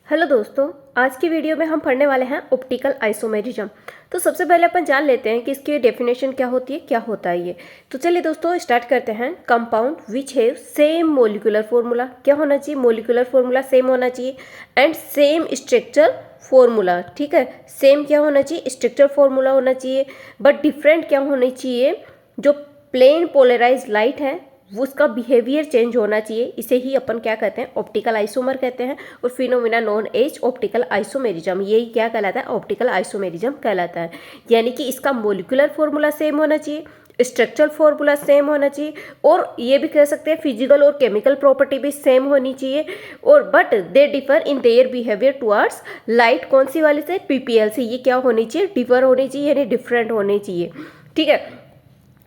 Hello दोस्तों, आज की वीडियो में हम पढ़ने वाले हैं ऑप्टिकल आइसोमेरिज्म। तो सबसे पहले अपन जान लेते हैं कि इसकी डेफिनेशन क्या होती है, क्या होता है ये। तो चलिए दोस्तों स्टार्ट करते हैं। Compound which have same molecular formula, क्या होना चाहिए, मोलिकुलर फॉर्मूला सेम होना चाहिए, एंड सेम स्ट्रक्चर फॉर्मूला। ठीक है, सेम क्या होना चाहिए, स्ट्रक्चर फॉर्मूला होना चाहिए, बट डिफरेंट क्या होनी चाहिए, जो प्लेन पोलराइज लाइट है वो उसका बिहेवियर चेंज होना चाहिए। इसे ही अपन क्या कहते हैं, ऑप्टिकल आइसोमर कहते हैं, और phenomena known as optical isomerism, यही क्या कहलाता है, ऑप्टिकल आइसोमेरिज्म कहलाता है। यानी कि इसका मोलिकुलर फॉर्मूला सेम होना चाहिए, स्ट्रक्चरल फॉर्मूला सेम होना चाहिए, और ये भी कह सकते हैं फिजिकल और केमिकल प्रॉपर्टी भी सेम होनी चाहिए, और but they differ in their behaviour towards light. कौन सी वाली से, पीपीएल से। ये क्या होनी चाहिए, डिफर होनी चाहिए, यानी डिफरेंट होनी चाहिए। ठीक है,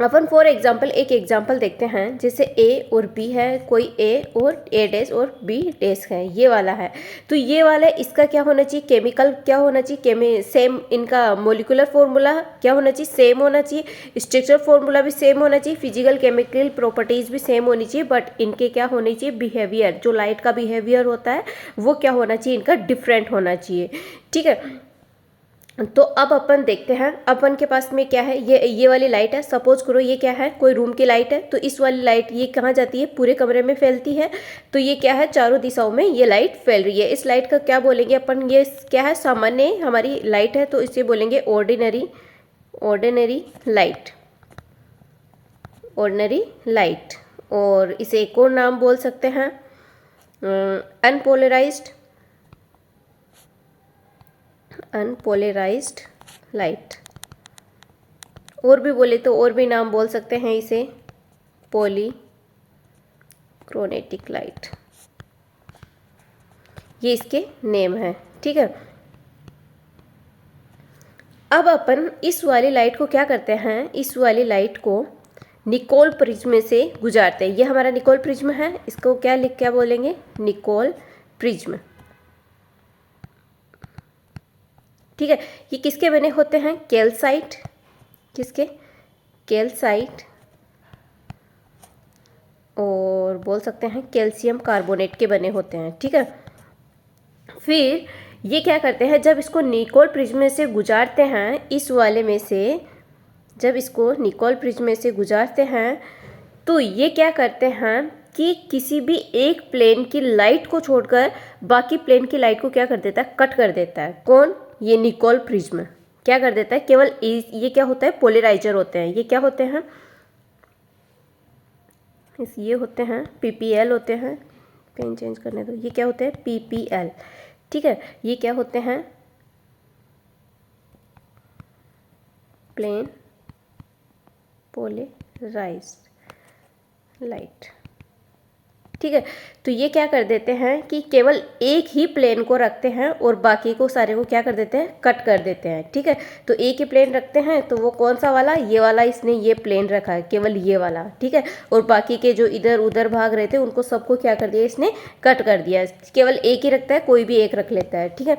अपन फॉर एग्जाम्पल एक एग्जाम्पल देखते हैं। जैसे ए और बी है, कोई ए और ए डैश और बी डैश है, ये वाला है। तो ये वाला इसका क्या होना चाहिए, केमिकल क्या होना चाहिए, सेम। इनका मोलिकुलर फॉर्मूला क्या होना चाहिए, सेम होना चाहिए, स्ट्रक्चर फॉर्मूला भी सेम होना चाहिए, फिजिकल केमिकल प्रॉपर्टीज भी सेम होनी चाहिए, बट इनके क्या होनी चाहिए, बिहेवियर, जो लाइट का बिहेवियर होता है वो क्या होना चाहिए, इनका डिफरेंट होना चाहिए। ठीक है, तो अब अपन देखते हैं अपन के पास में क्या है। ये वाली लाइट है, सपोज करो ये क्या है, कोई रूम की लाइट है। तो इस वाली लाइट ये कहाँ जाती है, पूरे कमरे में फैलती है। तो ये क्या है, चारों दिशाओं में ये लाइट फैल रही है। इस लाइट का क्या बोलेंगे अपन, ये क्या है, सामान्य हमारी लाइट है, तो इसे बोलेंगे ordinary, ordinary light, ordinary light. और इसे एक और नाम बोल सकते हैं, अनपोलराइज्ड, अनपोलराइज्ड लाइट। और भी बोले तो और भी नाम बोल सकते हैं इसे, पॉलीक्रोनेटिक लाइट, ये इसके नेम है। ठीक है, अब अपन इस वाली लाइट को क्या करते हैं, इस वाली लाइट को निकोल प्रिज्म से गुजारते हैं। ये हमारा निकोल प्रिज्म है, इसको क्या बोलेंगे, निकोल प्रिज्म। ठीक है, ये किसके बने होते हैं, कैल्साइट, किसके, कैल्साइट, और बोल सकते हैं कैल्शियम कार्बोनेट के बने होते हैं। ठीक है, फिर ये क्या करते हैं, जब इसको निकोल प्रिज्म से गुजारते हैं, इस वाले में से जब इसको निकोल प्रिज्म से गुजारते हैं, तो ये क्या करते हैं कि किसी भी एक प्लेन की लाइट को छोड़कर बाकी प्लेन की लाइट को क्या कर देता है, कट कर देता है। कौन, ये निकोल प्रिज्म क्या कर देता है, केवल ये क्या होता है, पोलराइजर होते हैं। ये क्या होते हैं, ये होते हैं पीपीएल होते हैं, पेन चेंज करने दो, ये क्या होते हैं, पीपीएल। ठीक है, ये क्या होते हैं, प्लेन पोलराइज्ड लाइट। ठीक है, तो ये क्या कर देते हैं कि केवल एक ही प्लेन को रखते हैं और बाकी को सारे को क्या कर देते हैं, कट कर देते हैं। ठीक है, तो एक ही प्लेन रखते हैं, तो वो कौन सा वाला, ये वाला, इसने ये प्लेन रखा है, केवल ये वाला। ठीक है, और बाकी के जो इधर उधर भाग रहे थे उनको सबको क्या कर दिया, इसने कट कर दिया। केवल एक ही रखता है, कोई भी एक रख लेता है। ठीक है,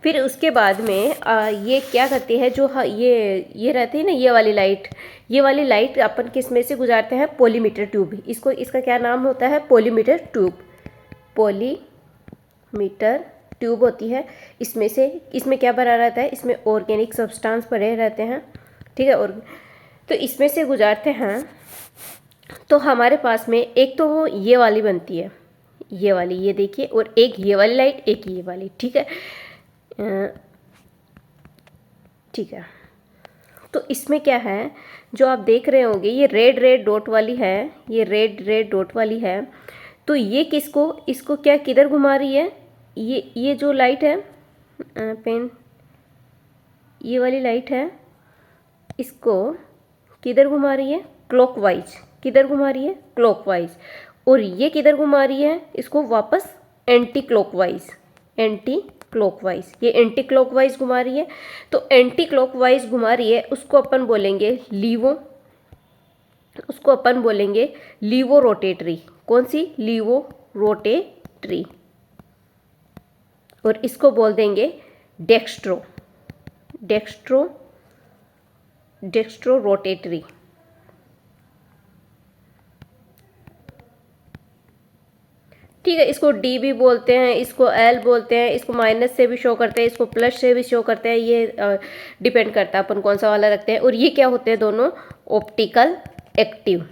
फिर उसके बाद में ये क्या करती है, जो ये रहती है ना, ये वाली लाइट, ये वाली लाइट अपन किस में से गुजारते हैं, पॉलीमीटर ट्यूब। इसको, इसका क्या नाम होता है, पॉलीमीटर ट्यूब, पॉलीमीटर ट्यूब होती है। इसमें से, इसमें क्या भरा रहता है, इसमें ऑर्गेनिक सब्सटेंस भरे रहते हैं। ठीक है, और तो इसमें से गुजारते हैं, तो हमारे पास में एक तो वो ये वाली बनती है, ये वाली, ये देखिए, और एक ये वाली लाइट, एक ये वाली। ठीक है, ठीक है, तो इसमें क्या है, जो आप देख रहे होंगे, ये रेड रेड डॉट वाली है, ये रेड रेड डॉट वाली है। तो ये किसको, इसको क्या, किधर घुमा रही है, ये जो लाइट है, पेन, ये वाली लाइट है, इसको किधर घुमा रही है, क्लॉकवाइज। किधर घुमा रही है, क्लॉकवाइज। और ये किधर घुमा रही है, इसको वापस एंटी क्लॉकवाइज, एंटी क्लॉकवाइज, ये एंटी क्लॉकवाइज घुमा रही है। तो एंटी क्लॉकवाइज घुमा रही है, उसको अपन बोलेंगे लीवो, उसको अपन बोलेंगे लीवो रोटेटरी। कौन सी, लीवो रोटेटरी। और इसको बोल देंगे डेक्स्ट्रो, डेक्स्ट्रो, डेक्स्ट्रो रोटेटरी। ठीक है। इसको डी भी बोलते हैं, इसको एल बोलते हैं, इसको माइनस से भी शो करते हैं, इसको प्लस से भी शो करते हैं, ये डिपेंड करता है अपन कौन सा वाला रखते हैं। और ये क्या होते हैं दोनों? Optical active.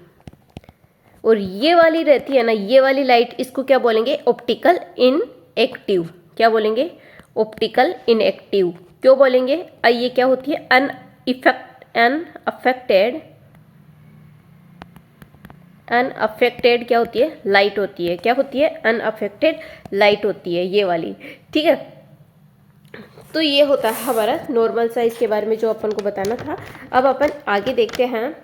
और ये वाली रहती है ना, ये वाली लाइट, इसको क्या बोलेंगे? Optical inactive. क्या बोलेंगे? Optical inactive. क्यों बोलेंगे? ये क्या होती है? अनअफेक्टेड क्या होती है? लाइट होती है। क्या होती है? अनअफेक्टेड लाइट होती है ये वाली। ठीक है, तो ये होता है हमारा नॉर्मल साइज के बारे में जो अपन को बताना था। अब अपन आगे देखते हैं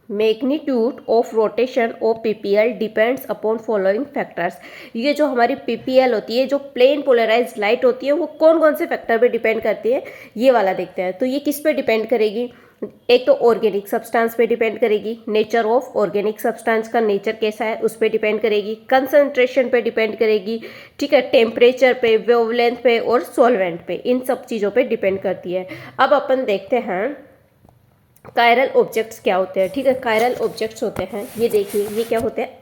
magnitude of rotation of PPL depends upon following factors. ये जो हमारी पीपीएल होती है, जो प्लेन पोलराइज लाइट होती है, वो कौन कौन से फैक्टर पे डिपेंड करती है, ये वाला देखते हैं। तो ये किस पे डिपेंड करेगी? एक तो ऑर्गेनिक सब्सटेंस पे डिपेंड करेगी, नेचर ऑफ ऑर्गेनिक सब्सटेंस का नेचर कैसा है उस पर डिपेंड करेगी, कंसंट्रेशन पे डिपेंड करेगी, ठीक है, टेम्परेचर पे, वेवलेंथ पे और सॉल्वेंट पे, इन सब चीज़ों पे डिपेंड करती है। अब अपन देखते हैं कायरल ऑब्जेक्ट्स क्या होते हैं। ठीक है, कायरल ऑब्जेक्ट्स होते हैं, ये देखिए, ये क्या होते हैं?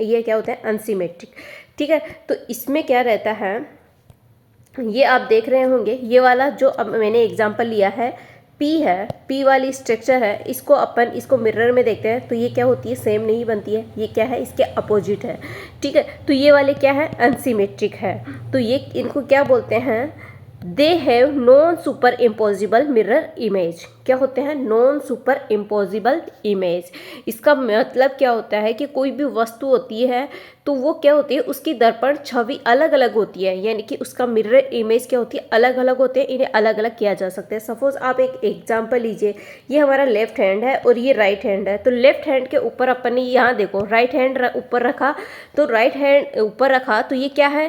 ये क्या होता है? अनसिमेट्रिक। ठीक है, तो इसमें क्या रहता है, ये आप देख रहे होंगे, ये वाला जो अब मैंने एग्जांपल लिया है, पी है, पी वाली स्ट्रक्चर है, इसको अपन इसको मिरर में देखते हैं तो ये क्या होती है? सेम नहीं बनती है, ये क्या है? इसके अपोजिट है। ठीक है, तो ये वाले क्या है? अनसिमेट्रिक है। तो ये इनको क्या बोलते हैं? They have non super imposable mirror image. क्या होते हैं? Non superimposable image. इसका मतलब क्या होता है कि कोई भी वस्तु होती है तो वो क्या होती है? उसकी दर्पण छवि अलग अलग होती है, यानी कि उसका मिरर इमेज क्या होती है? अलग अलग होते हैं, इन्हें अलग अलग किया जा सकता है। सपोज आप एक एग्जांपल लीजिए, ये हमारा लेफ्ट हैंड है और ये राइट हैंड है। तो लेफ्ट हैंड के ऊपर अपन ने यहाँ देखो राइट हैंड ऊपर रखा, तो राइट हैंड ऊपर रखा तो ये क्या है?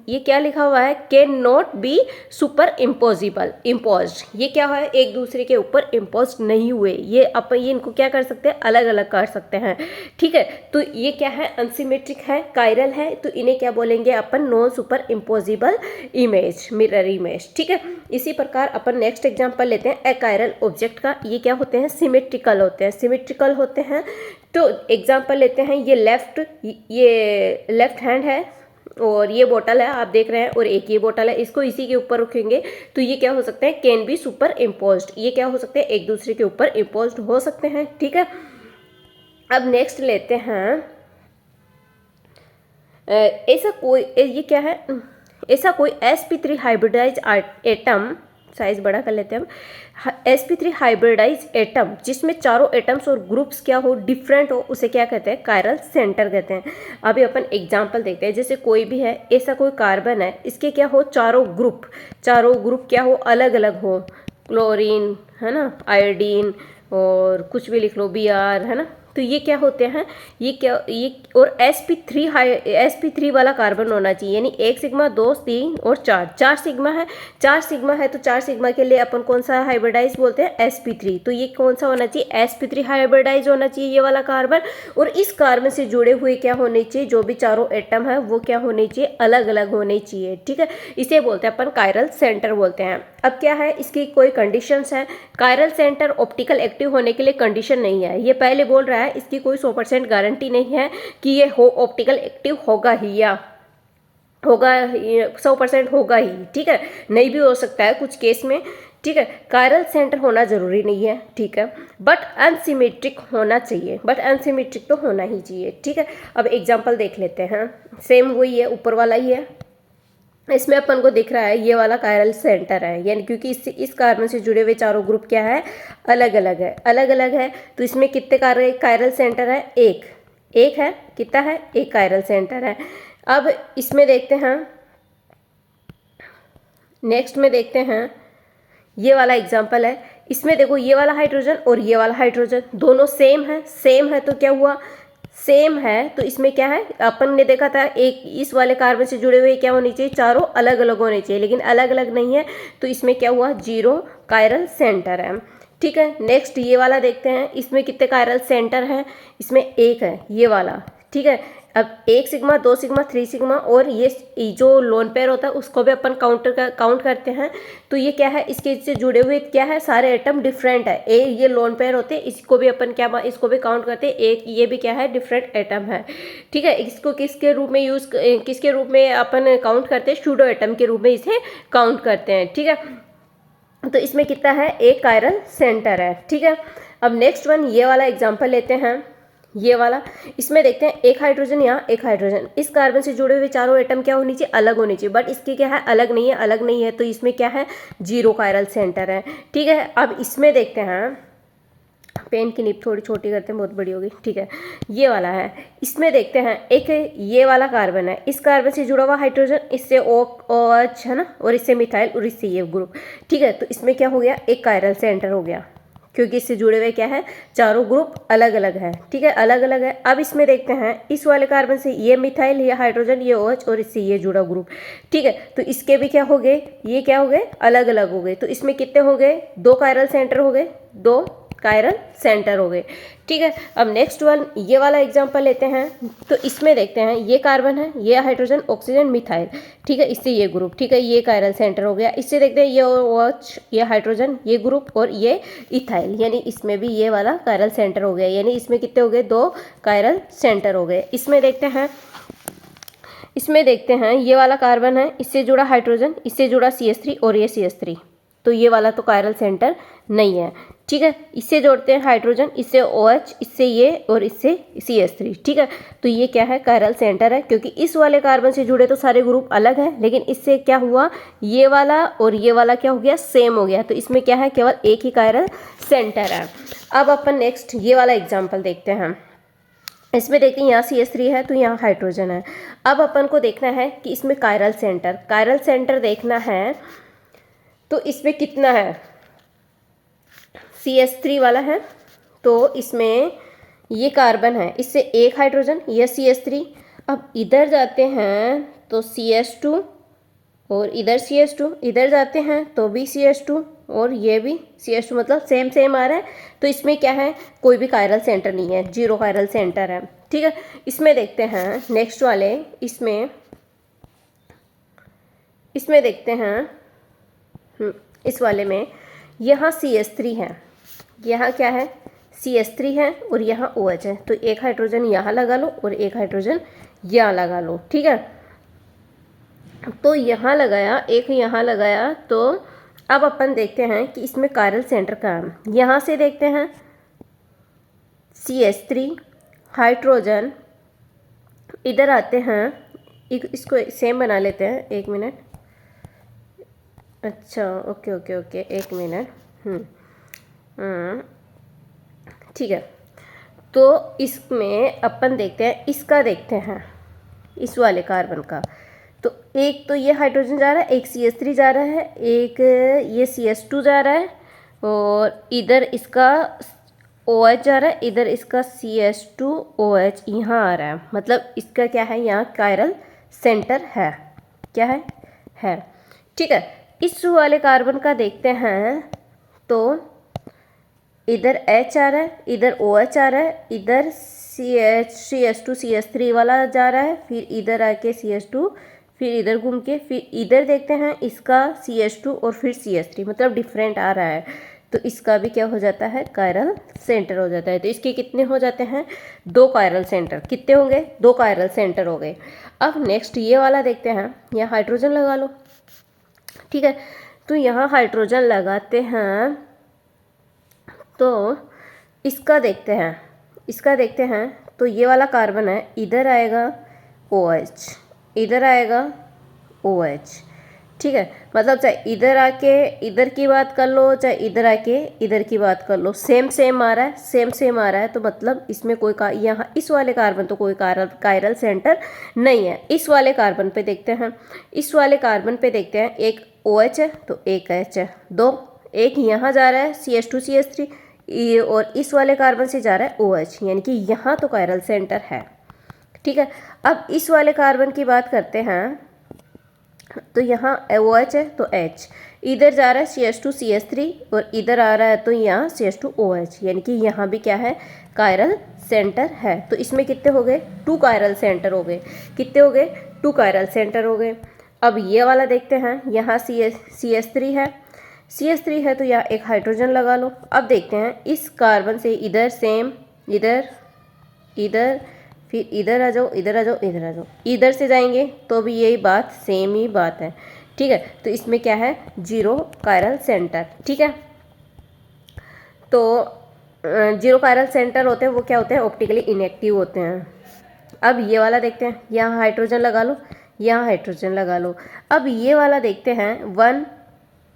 ये क्या लिखा हुआ है? Can not be super imposable imposed. ये क्या है? एक दूसरे के ऊपर इम्पोज नहीं हुए, ये अपन ये इनको क्या कर सकते हैं? अलग अलग कर सकते हैं। ठीक है, तो ये क्या है? अनसिमेट्रिक है, कायरल है, तो इन्हें क्या बोलेंगे अपन? Non superimposable image, mirror image. ठीक है, इसी प्रकार अपन नेक्स्ट एग्जांपल लेते हैं अकायरल ऑब्जेक्ट का। ये क्या होते हैं? सिमेट्रिकल होते हैं, सिमेट्रिकल होते हैं। तो एग्जांपल लेते हैं, ये लेफ्ट हैंड है और ये बोतल है, आप देख रहे हैं, और एक ये बोतल है, इसको इसी के ऊपर रखेंगे तो ये क्या हो सकते हैं? Can be super imposed. ये क्या हो सकते हैं? एक दूसरे के ऊपर इम्पोज्ड हो सकते हैं। ठीक है, अब नेक्स्ट लेते हैं ऐसा कोई, ये क्या है? ऐसा कोई sp3 हाइब्रिडाइज एटम, साइज बड़ा कर लेते हैं हम, sp3 हाइब्रिडाइज एटम जिसमें चारों एटम्स और ग्रुप्स क्या हो? डिफरेंट हो, उसे क्या कहते हैं? कायरल सेंटर कहते हैं। अभी अपन एग्जांपल देखते हैं, जैसे कोई भी है, ऐसा कोई कार्बन है, इसके क्या हो? चारों ग्रुप क्या हो? अलग अलग हो, क्लोरीन है ना, आयोडीन और कुछ भी लिख लो, Br है ना। तो ये क्या होते हैं? ये और sp3 वाला कार्बन होना चाहिए, यानी 1 सिग्मा 2 3 और 4 सिग्मा है, 4 सिग्मा है, तो 4 सिग्मा के लिए अपन कौन सा हाइब्रिडाइज बोलते हैं? sp3। तो ये कौन सा होना चाहिए? sp3 हाइब्रिडाइज होना चाहिए ये वाला कार्बन। और इस कार्बन से जुड़े हुए क्या होने चाहिए? जो भी चारों एटम है वो क्या होने चाहिए? अलग अलग होने चाहिए। ठीक है, इसे बोलते हैं अपन कायरल सेंटर बोलते हैं। अब क्या है? इसकी कोई कंडीशंस है। कायरल सेंटर ऑप्टिकल एक्टिव होने के लिए कंडीशन नहीं है, ये पहले बोल रहा है, इसकी कोई 100% गारंटी नहीं है कि ये ऑप्टिकल एक्टिव होगा ही या होगा 100% होगा ही। ठीक है, नहीं भी हो सकता है कुछ केस में। ठीक है, कायरल सेंटर होना जरूरी नहीं है। ठीक है, बट अनसिमेट्रिक होना चाहिए, बट अनसिमेट्रिक तो होना ही चाहिए। ठीक है, अब एग्जांपल देख लेते हैं, सेम वही है, ऊपर वाला ही है। इसमें अपन को दिख रहा है ये वाला कायरल सेंटर है, यानी क्योंकि इस कार्बन से जुड़े हुए चारों ग्रुप क्या है? अलग अलग है। तो इसमें कितने कायरल सेंटर है? एक है। कितना है? एक कायरल सेंटर है। अब इसमें देखते हैं, नेक्स्ट में देखते हैं, ये वाला एग्जाम्पल है। इसमें देखो ये वाला हाइड्रोजन और ये वाला हाइड्रोजन दोनों सेम है, तो क्या हुआ? सेम है, तो इसमें क्या है? अपन ने देखा था एक इस वाले कार्बन से जुड़े हुए क्या होनी चाहिए? चारों अलग अलग होने चाहिए, लेकिन अलग अलग नहीं है, तो इसमें क्या हुआ? 0 कायरल सेंटर है। ठीक है, नेक्स्ट ये वाला देखते हैं, इसमें कितने कायरल सेंटर हैं? इसमें 1 है, ये वाला। ठीक है, अब 1 सिग्मा, 2 सिग्मा, 3 सिग्मा, और ये जो लोन पेयर होता है उसको भी अपन काउंट करते हैं। तो ये क्या है, इसके से जुड़े हुए क्या है, सारे एटम डिफरेंट है। ये लोन पेयर होते हैं, इसको भी अपन क्या, इसको भी काउंट करते हैं। एक ये भी क्या है, डिफरेंट एटम है। ठीक है, इसको किसके रूप में किसके रूप में अपन काउंट करते हैं, सूडो एटम के रूप में इसे काउंट करते हैं। ठीक है, तो इसमें कितना है, एक कायरल सेंटर है। ठीक है, अब नेक्स्ट वन ये वाला एग्जांपल लेते हैं, ये वाला। इसमें देखते हैं एक हाइड्रोजन, यहाँ एक हाइड्रोजन, इस कार्बन से जुड़े हुए चारों एटम क्या होनी चाहिए, अलग होनी चाहिए, बट इसके क्या है, अलग नहीं है, अलग नहीं है, तो इसमें क्या है, 0 कायरल सेंटर है। ठीक है, अब इसमें देखते हैं, पेन की निब थोड़ी छोटी करते हैं, बहुत बड़ी होगी। ठीक है, ये वाला है, इसमें देखते हैं एक ये वाला कार्बन है, इस कार्बन से जुड़ा हुआ हाइड्रोजन, इससे OH है ना, और इससे मिथाइल, और इससे ये ग्रुप। ठीक है, तो इसमें क्या हो गया, एक कायरल सेंटर हो गया, क्योंकि इससे जुड़े हुए क्या है, चारों ग्रुप अलग अलग है। ठीक है, अलग अलग है। अब इसमें देखते हैं इस वाले कार्बन से ये मिथाइल, ये हाइड्रोजन, ये OH, और इससे ये जुड़ा ग्रुप। ठीक है, तो इसके भी क्या हो गए, ये क्या हो गए, अलग अलग हो गए। तो इसमें कितने हो गए, 2 कायरल सेंटर हो गए, 2 कायरल सेंटर हो गए। ठीक है, अब नेक्स्ट वन ये वाला एग्जांपल लेते हैं। तो इसमें देखते हैं ये कार्बन है, ये हाइड्रोजन, ऑक्सीजन, मिथाइल। ठीक है, इससे ये ग्रुप। ठीक है, ये कायरल सेंटर हो गया। इससे देखते हैं ये OH, ये हाइड्रोजन, ये ग्रुप, और ये इथाइल, यानी इसमें भी ये वाला कायरल सेंटर हो गया, यानी इसमें कितने हो गए, 2 कायरल सेंटर हो गए। इसमें देखते हैं ये वाला कार्बन है, इससे जुड़ा हाइड्रोजन, इससे जुड़ा CH3, और ये CH3, तो ये वाला तो कायरल सेंटर नहीं है। ठीक है, इससे जोड़ते हैं हाइड्रोजन, इससे OH, इससे ये, और इससे CH3। ठीक है, तो ये क्या है, कायरल सेंटर है, क्योंकि इस वाले कार्बन से जुड़े तो सारे ग्रुप अलग हैं, लेकिन इससे क्या हुआ, ये वाला और ये वाला क्या हो गया, सेम हो गया, तो इसमें क्या है, केवल एक ही कायरल सेंटर है। अब अपन नेक्स्ट ये वाला एग्जाम्पल देखते हैं। इसमें देखते हैं यहाँ CH3 है, तो यहाँ हाइड्रोजन है। अब अपन को देखना है कि इसमें कायरल सेंटर देखना है, तो इसमें कितना है, CH3 वाला है, तो इसमें ये कार्बन है, इससे एक हाइड्रोजन, ये CH3। अब इधर जाते हैं तो CH2, और इधर CH2, इधर जाते हैं तो भी CH2, और ये भी CH2, मतलब सेम सेम आ रहा है। तो इसमें क्या है, कोई भी कायरल सेंटर नहीं है, 0 कायरल सेंटर है। ठीक है, इसमें देखते हैं नेक्स्ट वाले, इसमें देखते हैं, इस वाले में यहाँ CH3 है, यहाँ क्या है, CH3 है, और यहाँ OH है, तो एक हाइड्रोजन यहाँ लगा लो, और एक हाइड्रोजन यहाँ लगा लो। ठीक है, तो यहाँ लगाया, एक यहाँ लगाया, तो अब अपन देखते हैं कि इसमें कायरल सेंटर कहाँ है। यहाँ से देखते हैं CH3, हाइड्रोजन, इधर आते हैं, इसको सेम बना लेते हैं, 1 मिनट। अच्छा, ओके ओके ओके, 1 मिनट। ठीक है, तो इसमें अपन देखते हैं, इसका देखते हैं, इस वाले कार्बन का। तो एक तो ये हाइड्रोजन जा रहा है, एक CH3 जा रहा है, एक ये CH2 जा रहा है, और इधर इसका OH जा रहा है, इधर इसका CH2OH यहाँ आ रहा है, मतलब इसका क्या है, यहाँ कायरल सेंटर है, क्या है। ठीक है, इस वाले कार्बन का देखते हैं, तो इधर H आ रहा है, इधर OH आ रहा है, इधर CH2 CH3 वाला जा रहा है, फिर इधर आके CH2, फिर इधर घूम के, फिर इधर देखते हैं इसका CH2, और फिर CH3, मतलब डिफरेंट आ रहा है, तो इसका भी क्या हो जाता है, कायरल सेंटर हो जाता है। तो इसके कितने हो जाते हैं, 2 कायरल सेंटर। कितने होंगे, 2 कायरल सेंटर हो गए। अब नेक्स्ट ये वाला देखते हैं, यहाँ हाइड्रोजन लगा लो। ठीक है, तो यहाँ हाइड्रोजन लगाते हैं, तो इसका देखते हैं, तो ये वाला कार्बन है, इधर आएगा OH, इधर आएगा OH। ठीक है, मतलब चाहे इधर आके इधर की बात कर लो, चाहे इधर आके इधर की बात कर लो, सेम सेम आ रहा है, तो मतलब इसमें कोई यहाँ इस वाले कार्बन तो कोई कायरल सेंटर नहीं है। इस वाले कार्बन पे देखते हैं, एक OH है, तो एक H है, 2, एक यहाँ जा रहा है CH2 CH3, और इस वाले कार्बन से जा रहा है OH, यानी कि यहाँ तो कायरल सेंटर है। ठीक है, अब इस वाले कार्बन की बात करते हैं, तो यहाँ OH है तो H, इधर जा रहा है CH2CH3 और इधर आ रहा है तो यहाँ CH2OH, यानी कि यहाँ भी क्या है, कायरल सेंटर है। तो इसमें कितने हो गए, 2 कायरल सेंटर हो गए। कितने हो गए, 2 कायरल सेंटर हो गए। अब ये वाला देखते हैं, यहाँ CH3 है, CH3 है तो यहाँ एक हाइड्रोजन लगा लो। अब देखते हैं इस कार्बन से इधर सेम, इधर इधर, फिर इधर आ जाओ, इधर आ जाओ, इधर आ जाओ, इधर से जाएंगे तो भी यही बात, सेम ही बात है। ठीक है, तो इसमें क्या है, 0 कायरल सेंटर। ठीक है, तो 0 कायरल सेंटर होते हैं वो क्या होते हैं, ऑप्टिकली इनएक्टिव होते हैं। अब ये वाला देखते हैं, यहाँ हाइड्रोजन लगा लो, यहाँ हाइड्रोजन लगा लो। अब ये वाला देखते हैं 1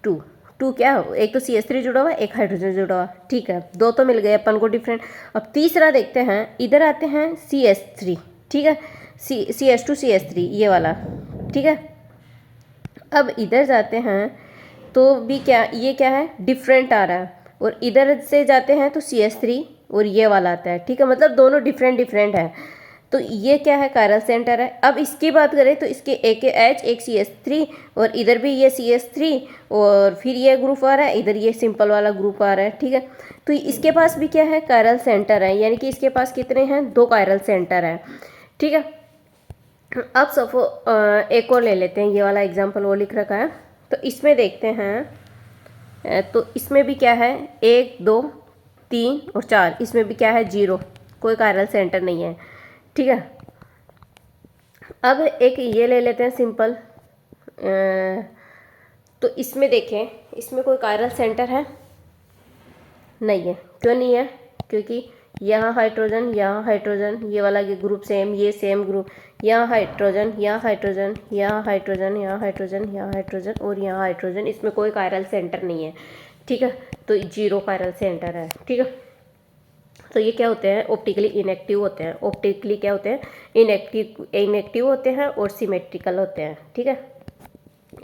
2 2 क्या, एक तो CH3 जुड़ा हुआ, एक हाइड्रोजन जुड़ा हुआ। ठीक है, 2 तो मिल गए अपन को डिफरेंट। अब तीसरा देखते हैं, इधर आते हैं CH3। ठीक है, CH2CH3 ये वाला। ठीक है, अब इधर जाते हैं तो भी क्या, ये क्या है, डिफरेंट आ रहा है। और इधर से जाते हैं तो CH3 और ये वाला आता है। ठीक है, मतलब दोनों डिफरेंट डिफरेंट है। तो ये क्या है, कायरल सेंटर है। अब इसकी बात करें तो इसके एक H, एक CH3 और इधर भी ये CH3 और फिर ये ग्रुप आ रहा है, इधर ये सिंपल वाला ग्रुप आ रहा है। ठीक है, तो इसके पास भी क्या है, कायरल सेंटर है, यानी कि इसके पास कितने हैं, 2 कायरल सेंटर है। ठीक है, अब सफो एक और ले लेते हैं, ये वाला एग्जाम्पल वो लिख रखा है तो इसमें देखते हैं। तो इसमें भी क्या है, 1 2 3 और 4, इसमें भी क्या है, 0, कोई कायरल सेंटर नहीं है। ठीक है, अब एक ये ले लेते हैं सिंपल। तो इसमें देखें, इसमें कोई कायरल सेंटर है नहीं है। क्यों नहीं है, क्योंकि यहाँ हाइड्रोजन, यहाँ हाइड्रोजन, ये वाला ये ग्रुप सेम, ये सेम ग्रुप, यहाँ हाइड्रोजन, यहाँ हाइड्रोजन, यहाँ हाइड्रोजन, यहाँ हाइड्रोजन, यहाँ हाइड्रोजन और यहाँ हाइड्रोजन, इसमें कोई कायरल सेंटर नहीं है। ठीक है, तो 0 कायरल सेंटर है। ठीक है, तो ये क्या होते हैं, ऑप्टिकली इनएक्टिव होते हैं। ऑप्टिकली क्या होते हैं, इनएक्टिव होते हैं और सिमेट्रिकल होते हैं। ठीक है,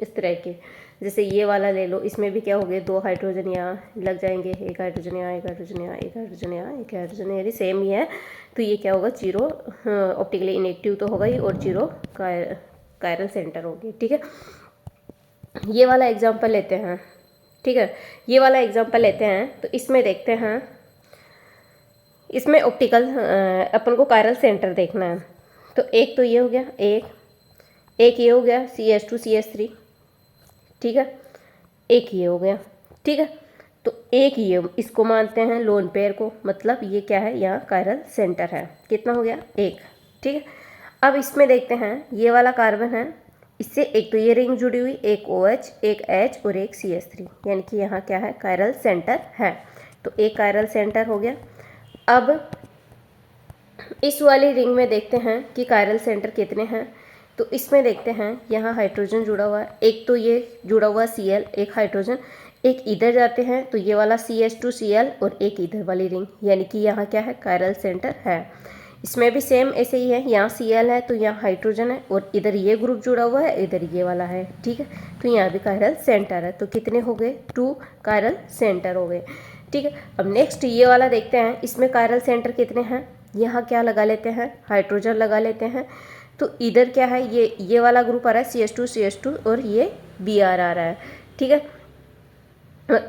इस तरह के, जैसे ये वाला ले लो, इसमें भी क्या हो गए, 2 हाइड्रोजन यहाँ लग जाएंगे, एक हाइड्रोजन यहाँ, एक हाइड्रोजन यहाँ, एक हाइड्रोजन यहाँ, एक हाइड्रोजन, यानी सेम ही है। तो ये क्या होगा, 0 ऑप्टिकली इनएक्टिव तो होगा ही और 0 कायरल सेंटर होगी। ठीक है, ये वाला एग्जाम्पल लेते हैं। ठीक है, ये वाला एग्जाम्पल लेते हैं तो इसमें देखते हैं, इसमें ऑप्टिकल अपन को कायरल सेंटर देखना है। तो एक तो ये हो गया, एक ये हो गया CH2CH3। ठीक है, एक ये हो गया। ठीक है, तो एक ये, इसको मानते हैं लोन पेयर को, मतलब ये क्या है, यहाँ कायरल सेंटर है। कितना हो गया, 1। ठीक है, अब इसमें देखते हैं, ये वाला कार्बन है, इससे एक तो ये रिंग जुड़ी हुई, एक OH, एक H और एक CH3, यानी कि यहाँ क्या है, कायरल सेंटर है। तो एक कायरल सेंटर हो गया। अब इस वाली रिंग में देखते हैं कि कायरल सेंटर कितने हैं। तो इसमें देखते हैं, यहाँ हाइड्रोजन जुड़ा हुआ है, एक तो ये जुड़ा हुआ Cl, एक हाइड्रोजन, एक इधर जाते हैं तो ये वाला CH2Cl और एक इधर वाली रिंग, यानी कि यहाँ क्या है, कायरल सेंटर है। इसमें भी सेम ऐसे ही है, यहाँ Cl है तो यहाँ हाइड्रोजन है और इधर ये ग्रुप जुड़ा हुआ है, इधर ये वाला है। ठीक है, तो यहाँ भी कायरल सेंटर है। तो कितने हो गए, 2 कायरल सेंटर हो गए। ठीक है, अब नेक्स्ट ये वाला देखते हैं, इसमें कायरल सेंटर कितने हैं। यहाँ क्या लगा लेते हैं, हाइड्रोजन लगा लेते हैं। तो इधर क्या है, ये वाला ग्रुप आ रहा है CH2 और ये Br आ रहा है। ठीक है,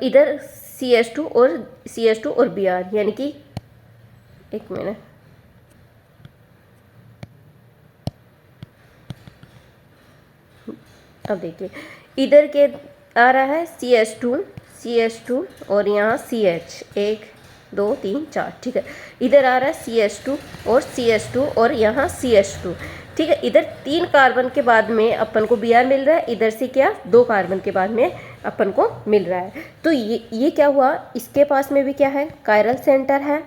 इधर CH2 और Br, यानी कि एक मिनट, अब देखिए, इधर के आ रहा है CH2 और यहाँ CH, 1 2 3 4। ठीक है, इधर आ रहा है CH2 और यहाँ CH2। ठीक है, इधर 3 कार्बन के बाद में अपन को Br मिल रहा है, इधर से क्या, 2 कार्बन के बाद में अपन को मिल रहा है। तो ये क्या हुआ, इसके पास में भी क्या है, कायरल सेंटर है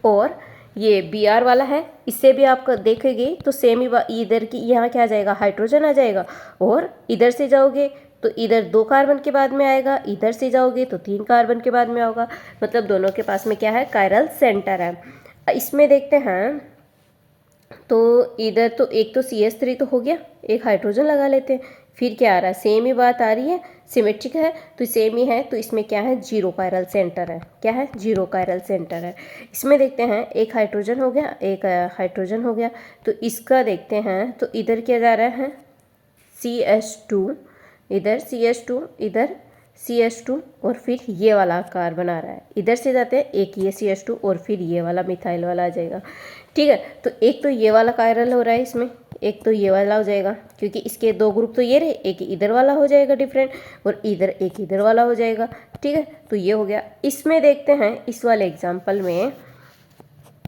और ये Br वाला है, इससे भी आप देखेंगे तो सेम ही, इधर की यहाँ क्या आ जाएगा, हाइड्रोजन आ जाएगा और इधर से जाओगे तो इधर 2 कार्बन के बाद में आएगा, इधर से जाओगे तो 3 कार्बन के बाद में होगा, मतलब दोनों के पास में क्या है, कायरल सेंटर है। इसमें देखते हैं, तो इधर तो एक तो CH3 तो हो गया, एक हाइड्रोजन लगा लेते हैं, फिर क्या आ रहा है, सेम ही बात आ रही है, सिमेट्रिक है तो सेम ही है। तो इसमें क्या है, 0 कायरल सेंटर है। क्या है, 0 कायरल सेंटर है। इसमें देखते हैं, एक हाइड्रोजन हो गया, एक हाइड्रोजन हो गया, तो इसका देखते हैं, तो इधर क्या जा रहा है, CH2, इधर CH2, इधर CH2 और फिर ये वाला कार्बन आ रहा है, इधर से जाते हैं एक ये CH2 और फिर ये वाला मिथाइल वाला आ जाएगा। ठीक है, तो एक तो ये वाला कायरल हो रहा है इसमें, एक तो ये वाला हो जाएगा, क्योंकि इसके दो ग्रुप तो ये रहे, एक इधर वाला हो जाएगा डिफरेंट और इधर एक इधर वाला हो जाएगा। ठीक है, तो ये हो गया। इसमें देखते हैं इस वाले एग्जाम्पल में,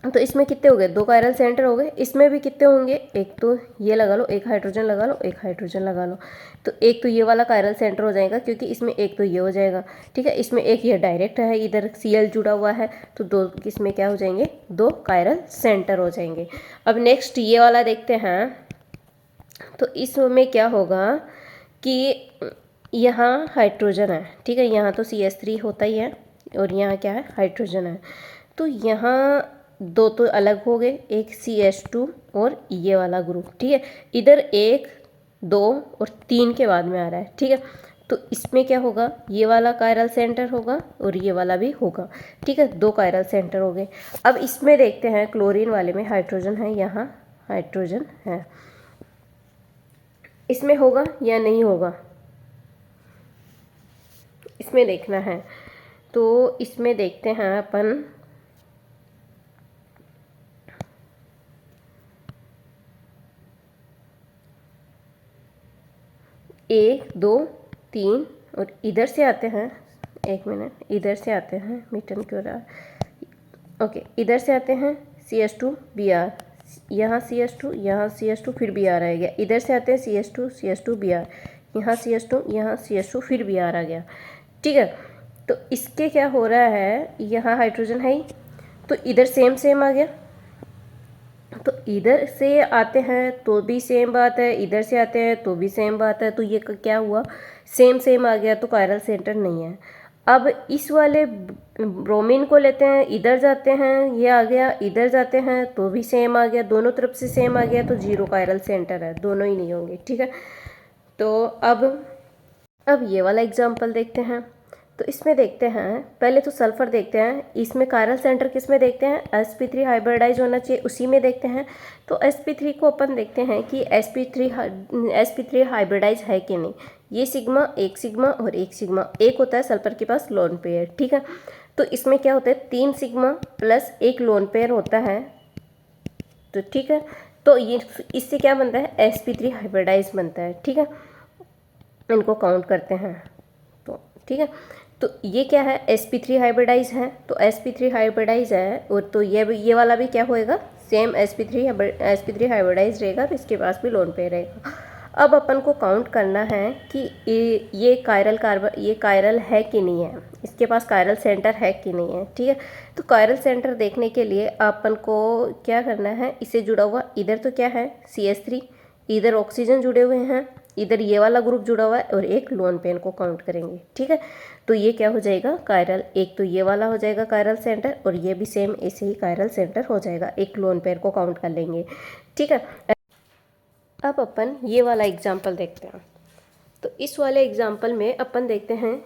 तो इसमें कितने हो गए, 2 कायरल सेंटर हो गए। इसमें भी कितने होंगे, एक तो ये लगा लो, एक हाइड्रोजन लगा लो, एक हाइड्रोजन लगा लो, तो एक तो ये वाला कायरल सेंटर हो जाएगा, क्योंकि इसमें एक तो ये हो जाएगा। ठीक है, इसमें एक ये डायरेक्ट है, इधर Cl जुड़ा हुआ है, तो 2 इसमें क्या हो जाएंगे, 2 कायरल सेंटर हो जाएंगे। अब नेक्स्ट ये वाला देखते हैं, तो इसमें क्या होगा कि यहाँ हाइड्रोजन है। ठीक है, यहाँ तो CH3 होता ही है और यहाँ क्या है, हाइड्रोजन है। तो यहाँ 2 तो अलग हो गए, एक CH2 और ये वाला ग्रुप। ठीक है, इधर 1, 2 और 3 के बाद में आ रहा है। ठीक है, तो इसमें क्या होगा, ये वाला कायरल सेंटर होगा और ये वाला भी होगा। ठीक है, 2 कायरल सेंटर हो गए। अब इसमें देखते हैं क्लोरीन वाले में हाइड्रोजन है, यहाँ हाइड्रोजन है, इसमें होगा या नहीं होगा, इसमें देखना है। तो इसमें देखते हैं अपन, 1, 2, 3 और इधर से आते हैं, 1 मिनट, इधर से आते हैं, मिटन क्यों रहा, ओके, इधर से आते हैं CH2 Br, यहाँ CH2, यहाँ CH2 फिर Br आ गया, इधर से आते हैं CH2 Br, यहाँ CH2, यहाँ CH2 फिर Br आ गया। ठीक है, तो इसके क्या हो रहा है, यहाँ हाइड्रोजन है ही, तो इधर सेम आ गया, तो इधर से आते हैं तो भी सेम बात है, इधर से आते हैं तो भी सेम बात है, तो ये क्या हुआ, सेम आ गया, तो कायरल सेंटर नहीं है। अब इस वाले ब्रोमीन को लेते हैं, इधर जाते हैं, ये आ गया, इधर जाते हैं तो भी सेम आ गया, दोनों तरफ से सेम आ गया, तो 0 कायरल सेंटर है, दोनों ही नहीं होंगे। ठीक है, तो अब ये वाला एग्जाम्पल देखते हैं। तो इसमें देखते हैं, पहले तो सल्फर देखते हैं, इसमें कायरल सेंटर किस में देखते हैं, sp3 हाइब्रिडाइज होना चाहिए, उसी में देखते हैं। तो sp3 को अपन देखते हैं कि sp3 हाइब्रिडाइज है कि नहीं। ये सिग्मा, एक सिग्मा और एक सिग्मा, एक होता है सल्फर के पास लोन पेयर। ठीक है, तो इसमें क्या होता है, 3 सिग्मा प्लस 1 लोन पेयर होता है। तो ठीक है, तो ये इससे क्या बनता है, sp3 हाइब्रिडाइज बनता है। ठीक है, इनको काउंट करते हैं, तो ठीक है, तो ये क्या है, sp3 हाइब्रिडाइज है, तो sp3 हाइब्रिडाइज है, और तो ये वाला भी क्या होएगा, सेम sp3 हाइब्रिडाइज रहेगा, तो इसके पास भी लोन पे रहेगा। अब अपन को काउंट करना है कि ये कायरल है कि नहीं है, इसके पास कायरल सेंटर है कि नहीं है। ठीक है, तो कायरल सेंटर देखने के लिए अपन को क्या करना है, इसे जुड़ा हुआ इधर तो क्या है, CH3, इधर ऑक्सीजन जुड़े हुए हैं, इधर ये वाला ग्रुप जुड़ा हुआ है, और एक लोन पेयर को काउंट करेंगे। ठीक है, तो ये क्या हो जाएगा, कायरल, एक तो ये वाला हो जाएगा कायरल सेंटर, और ये भी सेम ऐसे ही कायरल सेंटर हो जाएगा, एक लोन पेयर को काउंट कर लेंगे। ठीक है, अब अपन ये वाला एग्जाम्पल देखते हैं। तो इस वाले एग्जाम्पल में अपन देखते हैं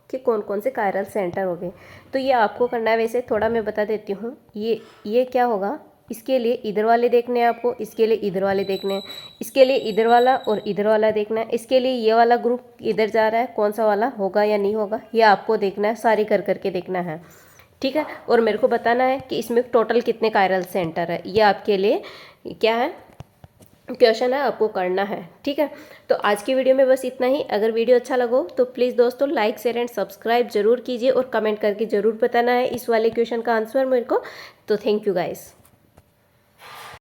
कि कौन कौन से कायरल सेंटर हो गए। तो ये आपको करना है, वैसे थोड़ा मैं बता देती हूँ। ये क्या होगा, इसके लिए इधर वाले देखने हैं आपको, इसके लिए इधर वाले देखने हैं, इसके लिए इधर वाला और इधर वाला देखना है, इसके लिए ये वाला ग्रुप इधर जा रहा है, कौन सा वाला होगा या नहीं होगा, ये आपको देखना है, सारी करके देखना है। ठीक है, और मेरे को बताना है कि इसमें टोटल कितने कायरल सेंटर है, ये आपके लिए क्या है, क्वेश्चन है, आपको करना है। ठीक है, तो आज की वीडियो में बस इतना ही। अगर वीडियो अच्छा लगो तो प्लीज़ दोस्तों लाइक शेयर एंड सब्सक्राइब जरूर कीजिए, और कमेंट करके ज़रूर बताना है इस वाले क्वेश्चन का आंसर मेरे को। तो थैंक यू गाइस।